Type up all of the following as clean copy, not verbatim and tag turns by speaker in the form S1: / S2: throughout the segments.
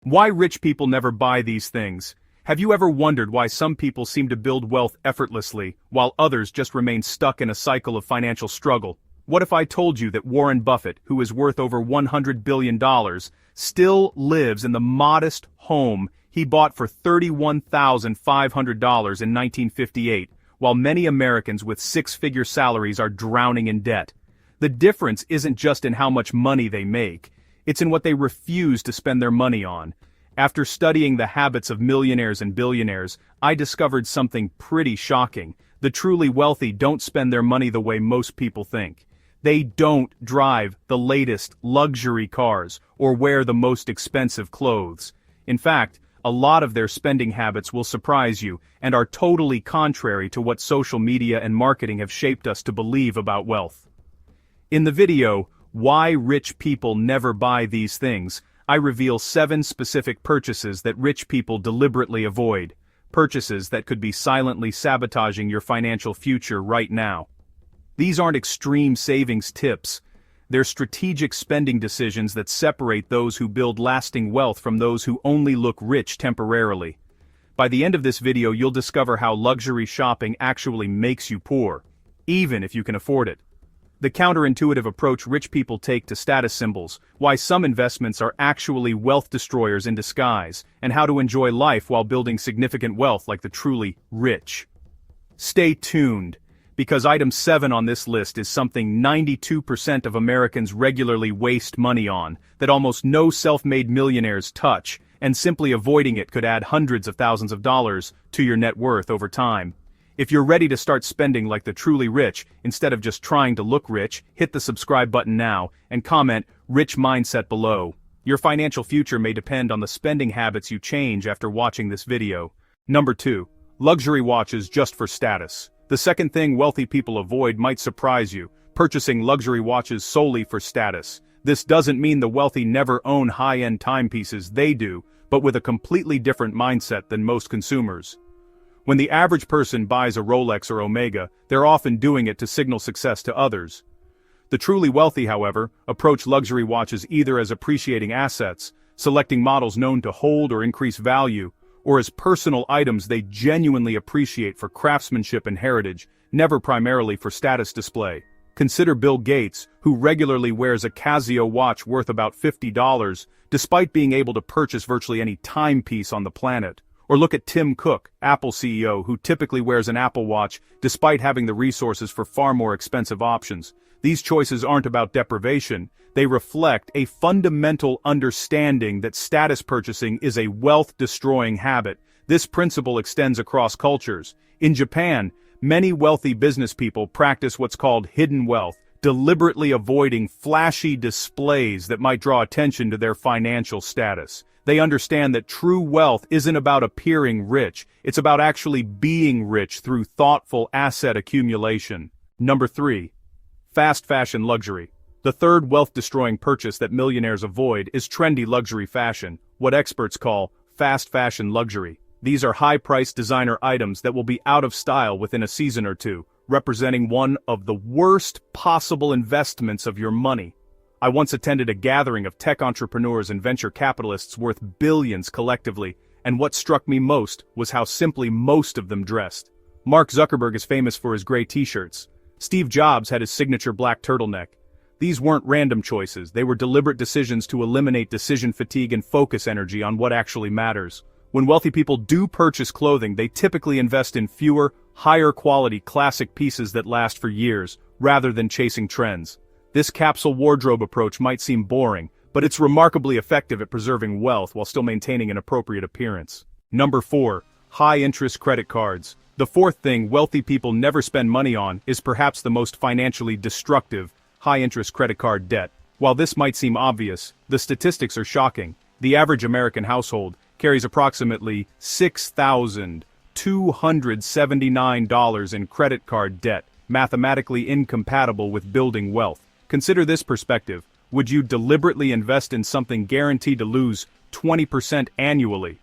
S1: Why rich people never buy these things. Have you ever wondered why some people seem to build wealth effortlessly, while others just remain stuck in a cycle of financial struggle? What if I told you that Warren Buffett, who is worth over $100 billion, still lives in the modest home he bought for $31,500 in 1958, while many Americans with six-figure salaries are drowning in debt? The difference isn't just in how much money they make, it's in what they refuse to spend their money on. After studying the habits of millionaires and billionaires, I discovered something pretty shocking. The truly wealthy don't spend their money the way most people think. They don't drive the latest luxury cars or wear the most expensive clothes. In fact, a lot of their spending habits will surprise you and are totally contrary to what social media and marketing have shaped us to believe about wealth. In the video, Why Rich People Never Buy These Things, I reveal 7 specific purchases that rich people deliberately avoid, purchases that could be silently sabotaging your financial future right now. These aren't extreme savings tips. They're strategic spending decisions that separate those who build lasting wealth from those who only look rich temporarily. By the end of this video, you'll discover how luxury shopping actually makes you poor, even if you can afford it. The counterintuitive approach rich people take to status symbols, why some investments are actually wealth destroyers in disguise, and how to enjoy life while building significant wealth like the truly rich. Stay tuned, because item 7 on this list is something 92% of Americans regularly waste money on, that almost no self-made millionaires touch, and simply avoiding it could add hundreds of thousands of dollars to your net worth over time. If you're ready to start spending like the truly rich, instead of just trying to look rich, hit the subscribe button now, and comment, "Rich Mindset" below. Your financial future may depend on the spending habits you change after watching this video. Number 2. Luxury watches just for status. The second thing wealthy people avoid might surprise you, purchasing luxury watches solely for status. This doesn't mean the wealthy never own high-end timepieces, they do, but with a completely different mindset than most consumers. When the average person buys a Rolex or Omega, they're often doing it to signal success to others. The truly wealthy, however, approach luxury watches either as appreciating assets, selecting models known to hold or increase value, or as personal items they genuinely appreciate for craftsmanship and heritage, never primarily for status display. Consider Bill Gates, who regularly wears a Casio watch worth about $50, despite being able to purchase virtually any timepiece on the planet. Or look at Tim Cook, Apple CEO, who typically wears an Apple Watch despite having the resources for far more expensive options. These choices aren't about deprivation, they reflect a fundamental understanding that status purchasing is a wealth-destroying habit. This principle extends across cultures. In Japan, many wealthy business people practice what's called hidden wealth, deliberately avoiding flashy displays that might draw attention to their financial status. They understand that true wealth isn't about appearing rich, it's about actually being rich through thoughtful asset accumulation. Number 3. Fast fashion luxury. The third wealth-destroying purchase that millionaires avoid is trendy luxury fashion, what experts call fast fashion luxury. These are high-priced designer items that will be out of style within a season or two, representing one of the worst possible investments of your money. I once attended a gathering of tech entrepreneurs and venture capitalists worth billions collectively, and what struck me most was how simply most of them dressed. Mark Zuckerberg is famous for his gray t-shirts. Steve Jobs had his signature black turtleneck. These weren't random choices, they were deliberate decisions to eliminate decision fatigue and focus energy on what actually matters. When wealthy people do purchase clothing, they typically invest in fewer, higher-quality classic pieces that last for years, rather than chasing trends. This capsule wardrobe approach might seem boring, but it's remarkably effective at preserving wealth while still maintaining an appropriate appearance. Number 4. High-interest credit cards. The fourth thing wealthy people never spend money on is perhaps the most financially destructive: high-interest credit card debt. While this might seem obvious, the statistics are shocking. The average American household carries approximately $6,279 in credit card debt, mathematically incompatible with building wealth. Consider this perspective. Would you deliberately invest in something guaranteed to lose 20% annually?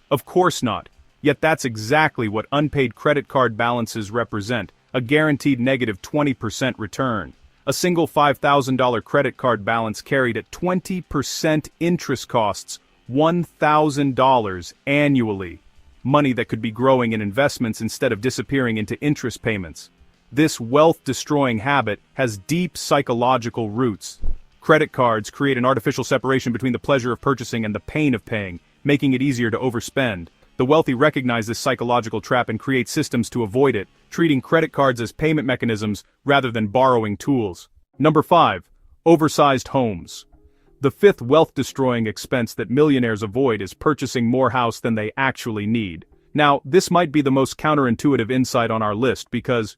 S1: Of course not. Yet that's exactly what unpaid credit card balances represent, a guaranteed negative 20% return. A single $5,000 credit card balance carried at 20% interest costs $1,000 annually. Money that could be growing in investments instead of disappearing into interest payments. This wealth-destroying habit has deep psychological roots. Credit cards create an artificial separation between the pleasure of purchasing and the pain of paying, making it easier to overspend. The wealthy recognize this psychological trap and create systems to avoid it, treating credit cards as payment mechanisms rather than borrowing tools. Number 5. Oversized homes. The fifth wealth-destroying expense that millionaires avoid is purchasing more house than they actually need. Now, this might be the most counterintuitive insight on our list because,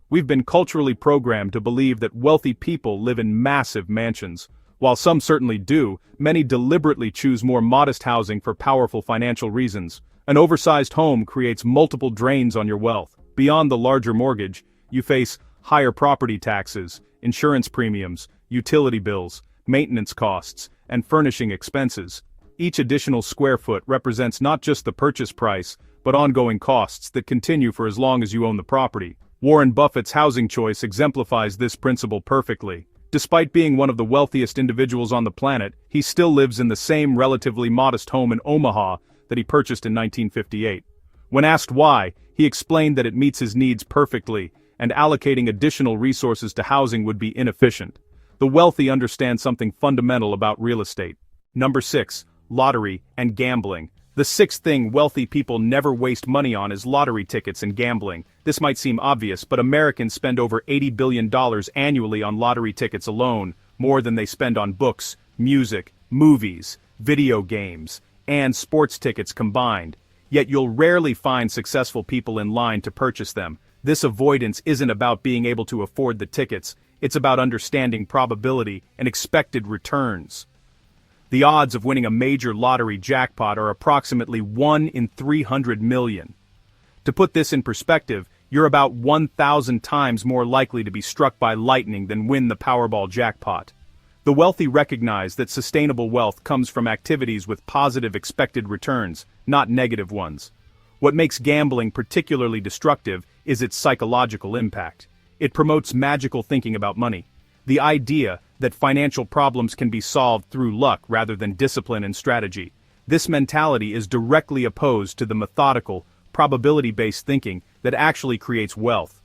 S1: we've been culturally programmed to believe that wealthy people live in massive mansions. While some certainly do, many deliberately choose more modest housing for powerful financial reasons. An oversized home creates multiple drains on your wealth. Beyond the larger mortgage, you face higher property taxes, insurance premiums, utility bills, maintenance costs, and furnishing expenses. Each additional square foot represents not just the purchase price, but ongoing costs that continue for as long as you own the property. Warren Buffett's housing choice exemplifies this principle perfectly. Despite being one of the wealthiest individuals on the planet, he still lives in the same relatively modest home in Omaha that he purchased in 1958. When asked why, he explained that it meets his needs perfectly, and allocating additional resources to housing would be inefficient. The wealthy understand something fundamental about real estate. Number 6. Lottery and gambling. The sixth thing wealthy people never waste money on is lottery tickets and gambling. This might seem obvious, but Americans spend over $80 billion annually on lottery tickets alone, more than they spend on books, music, movies, video games, and sports tickets combined. Yet you'll rarely find successful people in line to purchase them. This avoidance isn't about being able to afford the tickets. It's about understanding probability and expected returns. The odds of winning a major lottery jackpot are approximately 1 in 300 million. To put this in perspective, you're about 1,000 times more likely to be struck by lightning than win the Powerball jackpot. The wealthy recognize that sustainable wealth comes from activities with positive expected returns, not negative ones. What makes gambling particularly destructive is its psychological impact. It promotes magical thinking about money. The idea that financial problems can be solved through luck rather than discipline and strategy. This mentality is directly opposed to the methodical, probability-based thinking that actually creates wealth.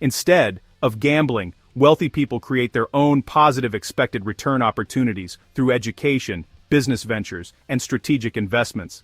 S1: Instead of gambling, wealthy people create their own positive expected return opportunities through education, business ventures, and strategic investments.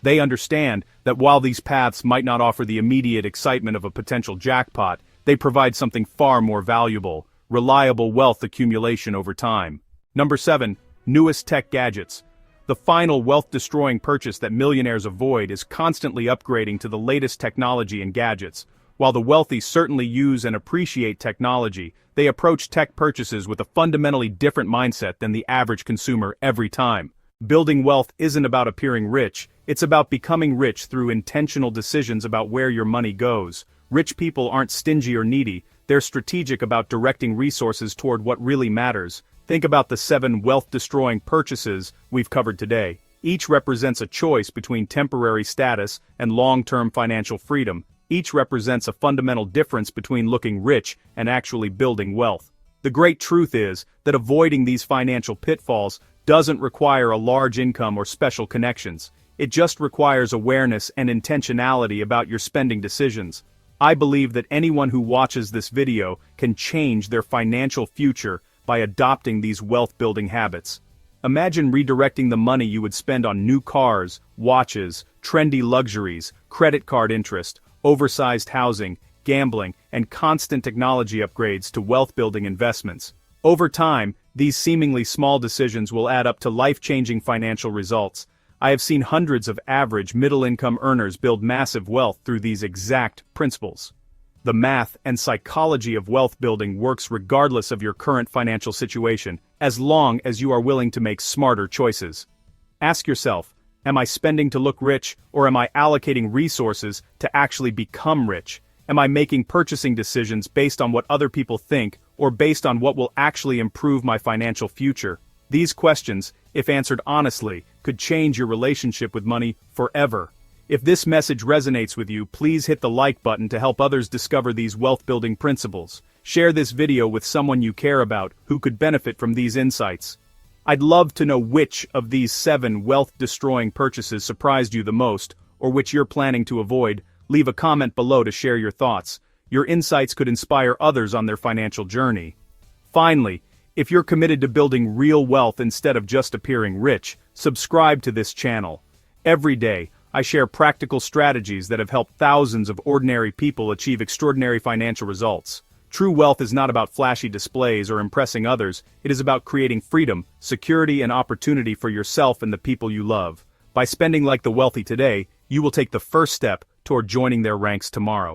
S1: They understand that while these paths might not offer the immediate excitement of a potential jackpot, they provide something far more valuable: reliable wealth accumulation over time. Number 7. Newest tech gadgets. The final wealth-destroying purchase that millionaires avoid is constantly upgrading to the latest technology and gadgets. While the wealthy certainly use and appreciate technology, they approach tech purchases with a fundamentally different mindset than the average consumer every time. Building wealth isn't about appearing rich, it's about becoming rich through intentional decisions about where your money goes. Rich people aren't stingy or needy, they're strategic about directing resources toward what really matters. Think about the 7 wealth-destroying purchases we've covered today. Each represents a choice between temporary status and long-term financial freedom. Each represents a fundamental difference between looking rich and actually building wealth. The great truth is that avoiding these financial pitfalls doesn't require a large income or special connections. It just requires awareness and intentionality about your spending decisions. I believe that anyone who watches this video can change their financial future by adopting these wealth-building habits. Imagine redirecting the money you would spend on new cars, watches, trendy luxuries, credit card interest, oversized housing, gambling, and constant technology upgrades to wealth-building investments. Over time, these seemingly small decisions will add up to life-changing financial results. I have seen hundreds of average middle-income earners build massive wealth through these exact principles. The math and psychology of wealth building works regardless of your current financial situation, as long as you are willing to make smarter choices. Ask yourself, am I spending to look rich, or am I allocating resources to actually become rich? Am I making purchasing decisions based on what other people think, or based on what will actually improve my financial future? These questions, if answered honestly, could change your relationship with money forever. If this message resonates with you, please hit the like button to help others discover these wealth-building principles. Share this video with someone you care about who could benefit from these insights. I'd love to know which of these 7 wealth-destroying purchases surprised you the most, or which you're planning to avoid. Leave a comment below to share your thoughts. Your insights could inspire others on their financial journey. Finally, if you're committed to building real wealth instead of just appearing rich, subscribe to this channel. Every day, I share practical strategies that have helped thousands of ordinary people achieve extraordinary financial results. True wealth is not about flashy displays or impressing others, it is about creating freedom, security and opportunity for yourself and the people you love. By spending like the wealthy today, you will take the first step toward joining their ranks tomorrow.